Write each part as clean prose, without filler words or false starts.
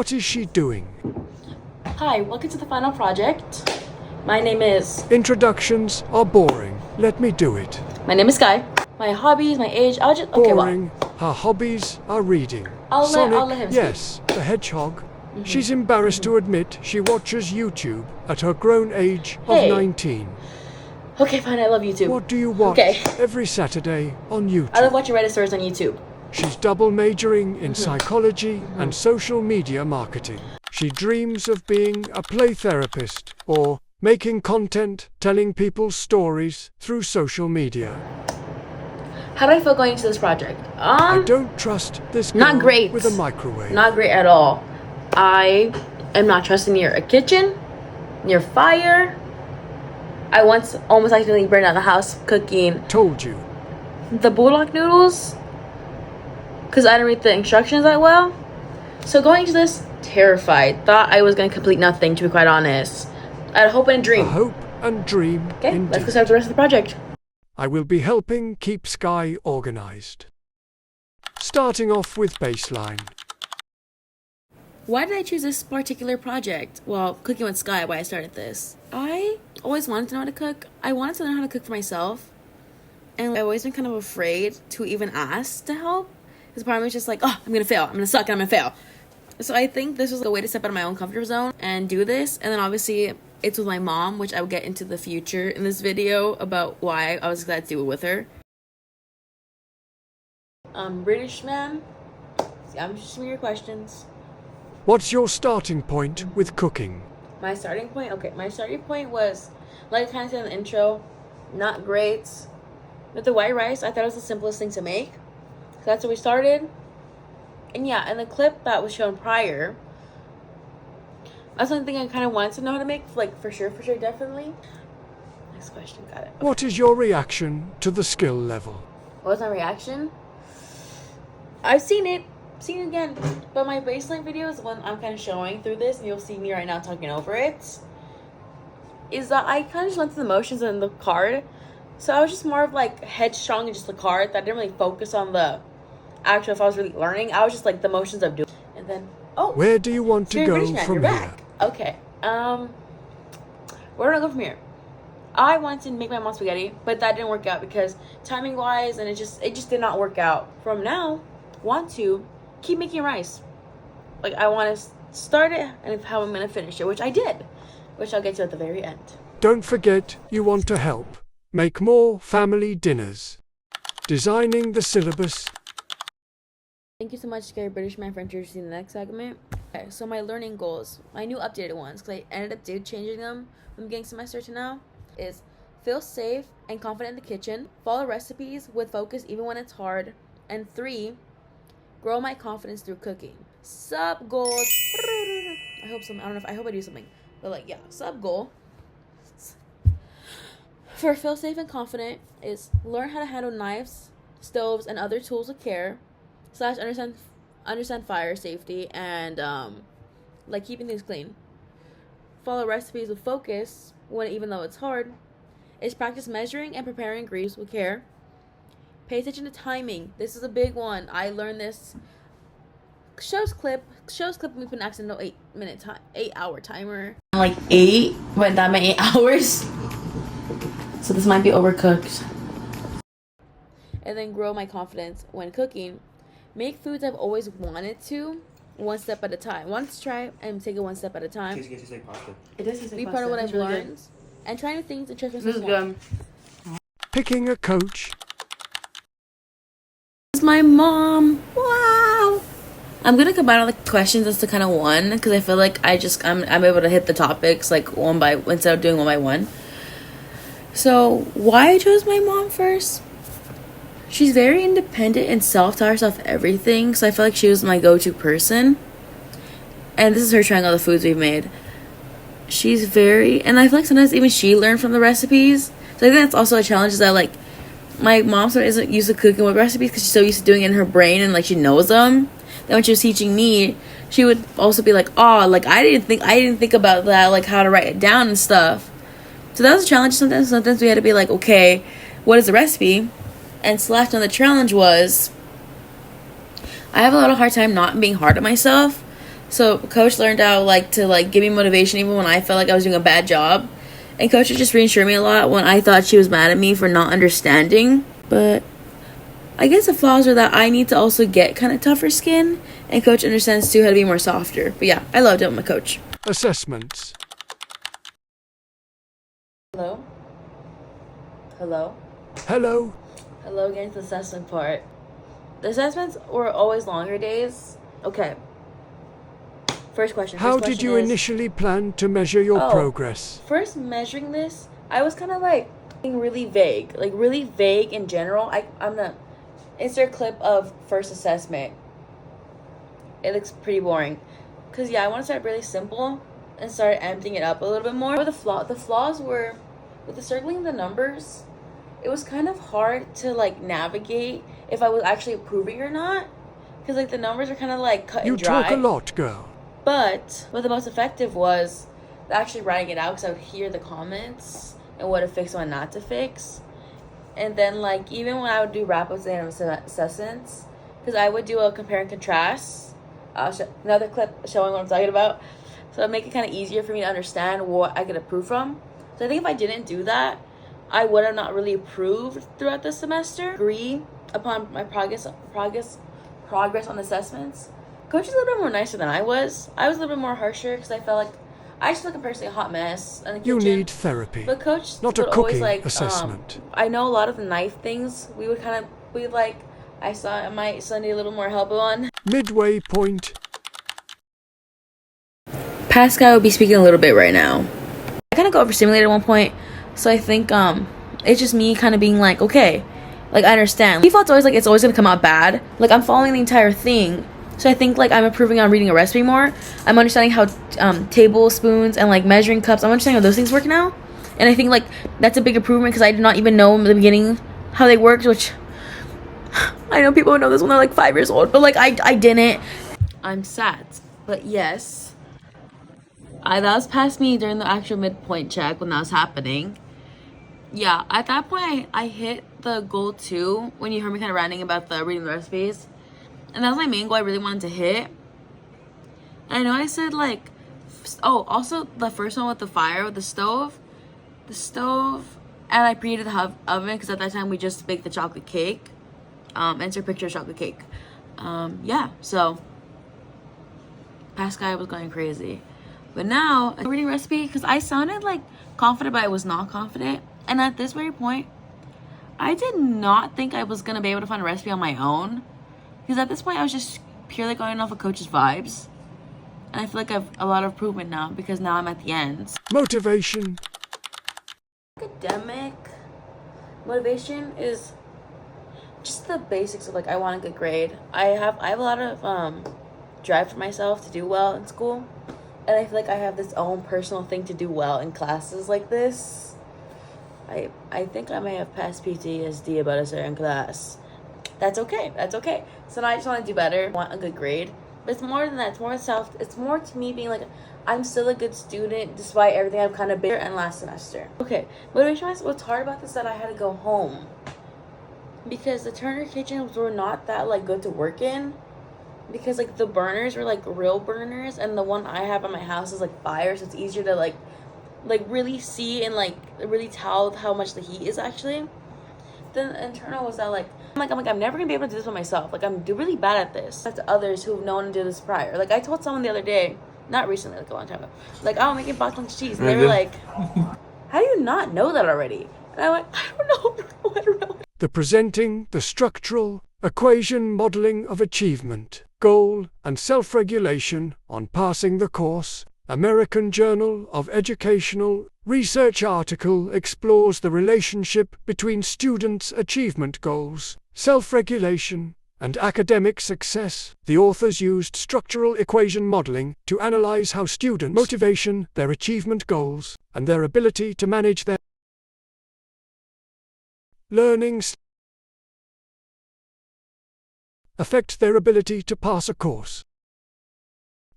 What is she doing? Hi, welcome to the final project. My name is... Introductions are boring. Let me do it. My name is Sky. My hobbies, my age, I'll just... Okay, Boring. Her hobbies are reading. I'll Sonic, let him speak. yes, the hedgehog. She's embarrassed to admit she watches YouTube at her grown age of Hey. 19. Okay, fine, I love YouTube. What do you watch every Saturday on YouTube? I love watching Reddit stories on YouTube. She's double majoring in psychology and social media marketing. She dreams of being a play therapist or making content telling people stories through social media. How do I feel going into this project? I don't trust this girl Not great. with a microwave. Not great at all. I am not trusting near a kitchen, near fire. I once almost accidentally burned down the house cooking Told you. the bulldog noodles because I didn't read the instructions that well. So going into this, terrified. Thought I was going to complete nothing, to be quite honest. I had a hope and a dream. A hope and dream. Okay, indeed. let's go start the rest of the project. I will be helping keep Sky organized. Starting off with baseline. Why did I choose this particular project? Well, cooking with Sky, why I started this. I always wanted to know how to cook. I wanted to learn how to cook for myself. And I've always been kind of afraid to even ask to help. Because part of me was just like, oh, I'm going to fail. I'm going to suck and I'm going to fail. So I think this was a way to step out of my own comfort zone and do this. And then obviously it's with my mom, which I will get into the future in this video about why I was glad to do it with her. British man, I'm just asking your questions. What's your starting point with cooking? My starting point? Okay, my starting point was, like I kind of said in the intro, not great. With the white rice, I thought it was the simplest thing to make. So that's where we started. And yeah, in the clip that was shown prior, that's something I kind of wanted to know how to make, like for sure, definitely. Next question, got it. Okay. What is your reaction to the skill level? What was my reaction? I've seen it again, but my baseline video is the one I'm kind of showing through this, and you'll see me right now talking over it. Is that I kind of just went through the motions in the card, so I was just more of like headstrong in just the card. That I didn't really focus on the actual if I was really learning. I was just like the motions of doing, and then where do you want to go from here? Okay, where do I go from here? I wanted to make my mom spaghetti, but that didn't work out because timing wise, and it just did not work out. From now, want to keep making rice. Like I want to start it and how I'm gonna finish it, which I did, which I'll get to at the very end. Don't forget you want to help make more family dinners. Designing the syllabus. Thank you so much, Scary British Man, for introducing the next segment. Okay, so my learning goals, my new updated ones, because I ended up changing them from the beginning semester to now, is feel safe and confident in the kitchen, follow recipes with focus even when it's hard, and 3, grow my confidence through cooking. Sub goals. I hope I do something. But like, yeah, sub goal for feel safe and confident is learn how to handle knives, stoves, and other tools with care, / understand fire safety and like keeping things clean. Follow recipes with focus even though it's hard. Is practice measuring and preparing ingredients with care. Pay attention to timing. This is a big one. I learned this. Show's clip we put an accidental 8-hour timer. I'm like 8, but that meant 8 hours. So this might be overcooked. And then grow my confidence when cooking. Make foods I've always wanted to, one step at a time. Once try and take it one step at a time. It tastes like pasta. It does taste like pasta. Be part of what I've learned. And try new things and trust myself. This is good. Picking a coach. This is my mom. Wow. I'm gonna combine all the questions into kind of one because I feel like I'm able to hit the topics like instead of doing one by one. So why I chose my mom first? She's very independent and self-taught herself everything, so I feel like she was my go-to person. And this is her trying all the foods we've made. She's and I feel like sometimes even she learned from the recipes. So I think that's also a challenge is that like my mom sort of isn't used to cooking with recipes because she's so used to doing it in her brain and like she knows them. Then when she was teaching me, she would also be like, oh, like I didn't think about that, like how to write it down and stuff. So that was a challenge sometimes. Sometimes we had to be like, okay, what is the recipe? And / on the challenge was I have a little hard time not being hard on myself. So coach learned how to give me motivation even when I felt like I was doing a bad job. And coach would just reassure me a lot when I thought she was mad at me for not understanding. But I guess the flaws are that I need to also get kind of tougher skin, and coach understands too how to be more softer. But yeah, I loved it with my coach. Assessments. Hello? Hello? Hello. Hello, getting to the assessment part. The assessments were always longer days. Okay. First question. How did you initially plan to measure your progress? First measuring this, I was kind of being really vague. Really vague in general. I'm gonna insert a clip of first assessment. It looks pretty boring. Because, yeah, I want to start really simple and start emptying it up a little bit more. But the flaws were, with the circling the numbers, it was kind of hard to, navigate if I was actually approving or not. Because, the numbers are kind of, cut and dry. You talk a lot, girl. But what the most effective was actually writing it out, because I would hear the comments and what to fix and what not to fix. And then, even when I would do wrap-ups and assessments, because I would do a compare and contrast, another clip showing what I'm talking about, so it'd make it kind of easier for me to understand what I could approve from. So I think if I didn't do that, I would have not really improved throughout the semester. Agree upon my progress on assessments. Coach is a little bit more nicer than I was. I was a little bit more harsher because I felt like I just look personally a hot mess in the kitchen. You need therapy. But coach not a would cooking always assessment. I know a lot of the knife things. I might still need a little more help on. Midway point. Pascal will be speaking a little bit right now. I kind of got overstimulated at one point, so I think it's just me kind of being okay, I understand. Default's always it's always gonna come out bad. I'm following the entire thing. So I think I'm improving on reading a recipe more. I'm understanding how tablespoons and measuring cups, I'm understanding how those things work now. And I think that's a big improvement because I did not even know in the beginning how they worked, which I know people know this when they're 5 years old, but I didn't. I'm sad. But yes, that was past me during the actual midpoint check when that was happening. Yeah, at that point I hit the goal too when you heard me kind of ranting about the reading the recipes. And that was my main goal I really wanted to hit. And I know I said also the first one with the fire, with the stove, and I preheated the oven because at that time we just baked the chocolate cake. Insert picture of chocolate cake. Yeah, so past guy was going crazy. But now, a reading recipe, because I sounded confident, but I was not confident. And at this very point, I did not think I was going to be able to find a recipe on my own. Because at this point, I was just purely going off of coach's vibes. And I feel I have a lot of improvement now because now I'm at the ends. Motivation. Academic motivation is just the basics of I want a good grade. I have a lot of drive for myself to do well in school. And I feel I have this own personal thing to do well in classes like this. I think I may have passed PTSD about a certain class. That's okay. So now I just want to do better. I want a good grade. But it's more than that. It's more to me being I'm still a good student despite everything I've kind of been and last semester. Okay. Motivation-wise, what's hard about this is that I had to go home. Because the Turner kitchens were not that good to work in. Because the burners were real burners. And the one I have at my house is fire. So it's easier to really see and really tell how much the heat is actually. The internal was that I'm never gonna be able to do this by myself. I'm really bad at this. To others who've known to do this prior. I told someone the other day, not recently, a long time ago, oh, I'm making broccoli and cheese, and they were how do you not know that already? And I'm I don't know. The presenting, the structural, equation modeling of achievement, goal, and self-regulation on passing the course. American Journal of Educational Research article explores the relationship between students' achievement goals, self-regulation, and academic success. The authors used structural equation modeling to analyze how students' motivation, their achievement goals, and their ability to manage their learning affect their ability to pass a course.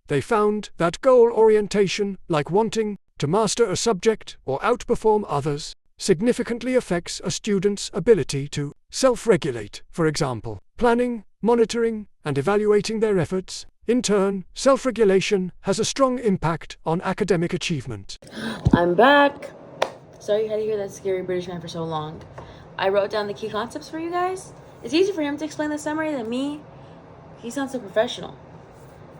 They found that goal orientation, like wanting to master a subject or outperform others, significantly affects a student's ability to self-regulate. For example, planning, monitoring, and evaluating their efforts In turn, self-regulation has a strong impact on academic achievement. I'm back. Sorry you had to hear that scary British man for so long. I wrote down the key concepts for you guys. It's easier for him to explain the summary than me. He sounds so professional.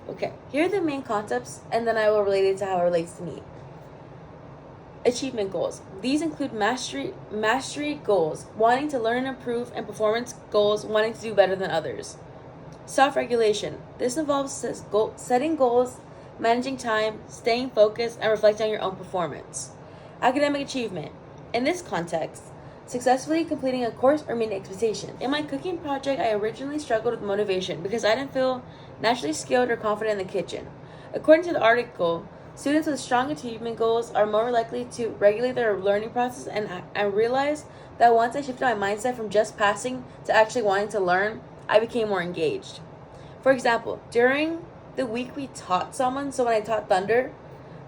Okay, here are the main concepts, and then I will relate it to how it relates to me. Achievement goals. These include mastery goals, wanting to learn and improve, and performance goals, wanting to do better than others. Self-regulation. This involves setting goals, managing time, staying focused, and reflecting on your own performance. Academic achievement. In this context, successfully completing a course or meeting expectation. In my cooking project, I originally struggled with motivation because I didn't feel naturally skilled or confident in the kitchen. According to the article, students with strong achievement goals are more likely to regulate their learning process, and I realized that once I shifted my mindset from just passing to actually wanting to learn, I became more engaged. For example, during the week we taught someone, so when I taught Thunder,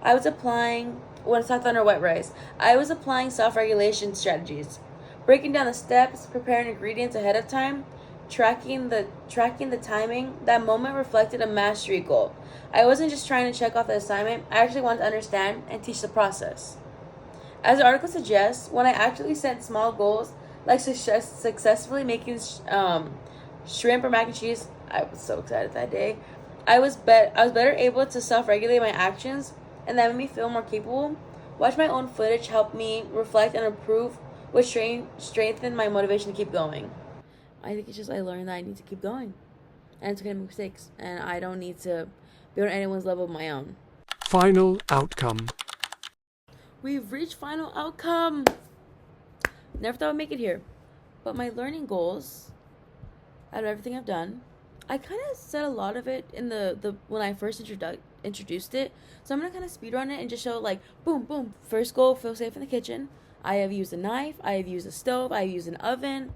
I was applying white rice, I was applying self-regulation strategies, breaking down the steps, preparing ingredients ahead of time, tracking the timing. That moment reflected a mastery goal. I wasn't just trying to check off the assignment, I actually wanted to understand and teach the process. As the article suggests, when I actually set small goals, like successfully making shrimp or mac and cheese, I was so excited that day. I was better able to self-regulate my actions, and that made me feel more capable. Watch my own footage helped me reflect and improve, which strengthened my motivation to keep going. I think it's just I learned that I need to keep going, and it's okay to make mistakes, and I don't need to be on anyone's level of my own. Final outcome. We've reached final outcome. Never thought I'd make it here, but my learning goals, out of everything I've done, I kind of said a lot of it in the when I first introduced it. So I'm gonna kind of speedrun it and just show like boom, boom. First goal: feel safe in the kitchen. I have used a knife. I have used a stove. I have used an oven.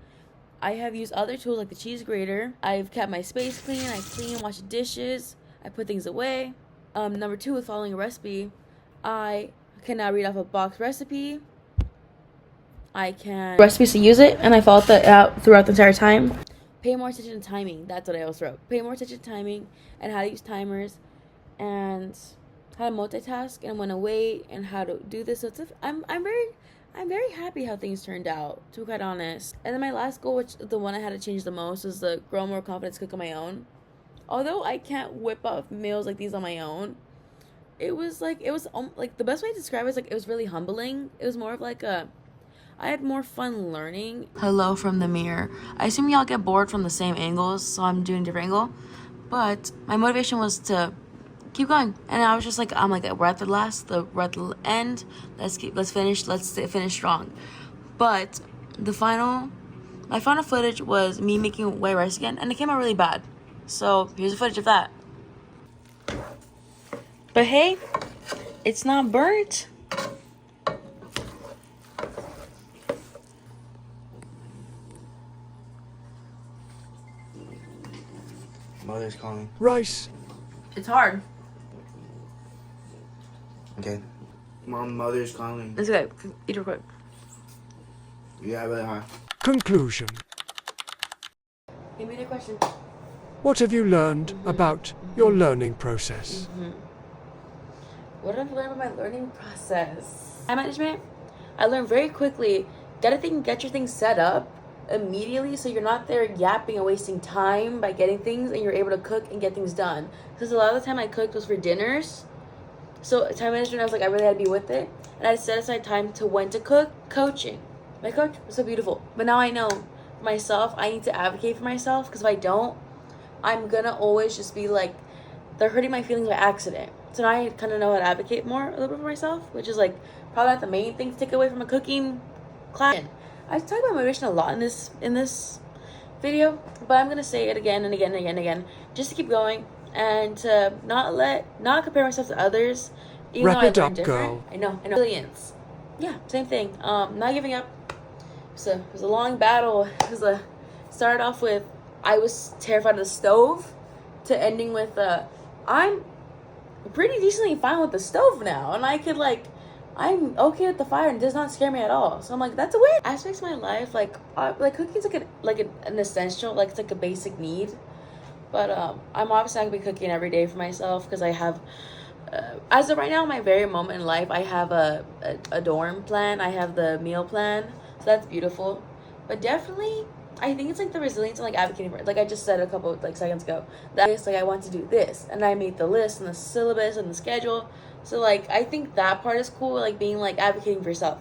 I have used other tools like the cheese grater. I've kept my space clean. I clean, wash the dishes. I put things away. Number 2, with following a recipe, I can now read off a box recipe. I can recipes to use it, and I followed that out throughout the entire time. Pay more attention to timing. That's what I also wrote. Pay more attention to timing and how to use timers and how to multitask and when to wait and how to do this. So I'm very happy how things turned out, to be quite honest. And then my last goal, which the one I had to change the most, is to grow more confidence to cook on my own. Although I can't whip up meals like these on my own, it was the best way to describe it is like it was really humbling. It was more of like I had more fun learning. Hello from the mirror. I assume y'all get bored from the same angles, so I'm doing a different angle. But my motivation was to keep going, and I was just like, we're at the end. Let's finish strong. But my final footage was me making white rice again, and it came out really bad. So here's the footage of that. But hey, it's not burnt. Mother's calling. Rice. It's hard. Okay. Mom, mother's calling. It's okay. Eat real quick. Yeah, really hard. Conclusion. Give me the question. What have you learned about your learning process? What did I learn about my learning process? Time management. I learned very quickly. Get your things set up immediately, so you're not there yapping and wasting time by getting things, and you're able to cook and get things done. Because a lot of the time I cooked was for dinners, so time management, I was like, I really had to be with it, and I set aside time to when to cook. Coaching, my coach was so beautiful, but now I know for myself I need to advocate for myself, because if I don't, I'm gonna always just be like, they're hurting my feelings by accident. So now I kind of know how to advocate more a little bit for myself, which is like probably not the main thing to take away from a cooking class. I talk about motivation a lot in this video, but I'm gonna say it again and again and again and again, just to keep going and to not compare myself to others. Even Wrap though it I learned up, different. girl. I know. Brilliance. Yeah, same thing. Not giving up. It was a long battle. Started off with I was terrified of the stove, to ending with I'm pretty decently fine with the stove now, and I'm okay with the fire and it does not scare me at all. So I'm like, that's a weird aspects of my life. Like cooking's like an essential, like it's like a basic need. But I'm obviously not gonna be cooking every day for myself because I have, as of right now, my very moment in life, I have a dorm plan. I have the meal plan, so that's beautiful. But definitely, I think it's like the resilience and like advocating for it. Like I just said a couple like seconds ago, that is like I want to do this, and I made the list and the syllabus and the schedule. So like I think that part is cool, like being like advocating for yourself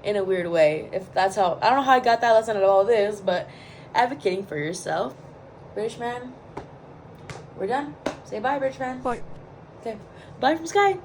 in a weird way. If that's how, I don't know how I got that lesson out of all this, but advocating for yourself. British man, we're done. Say bye, British man. Bye. Okay, bye from Sky.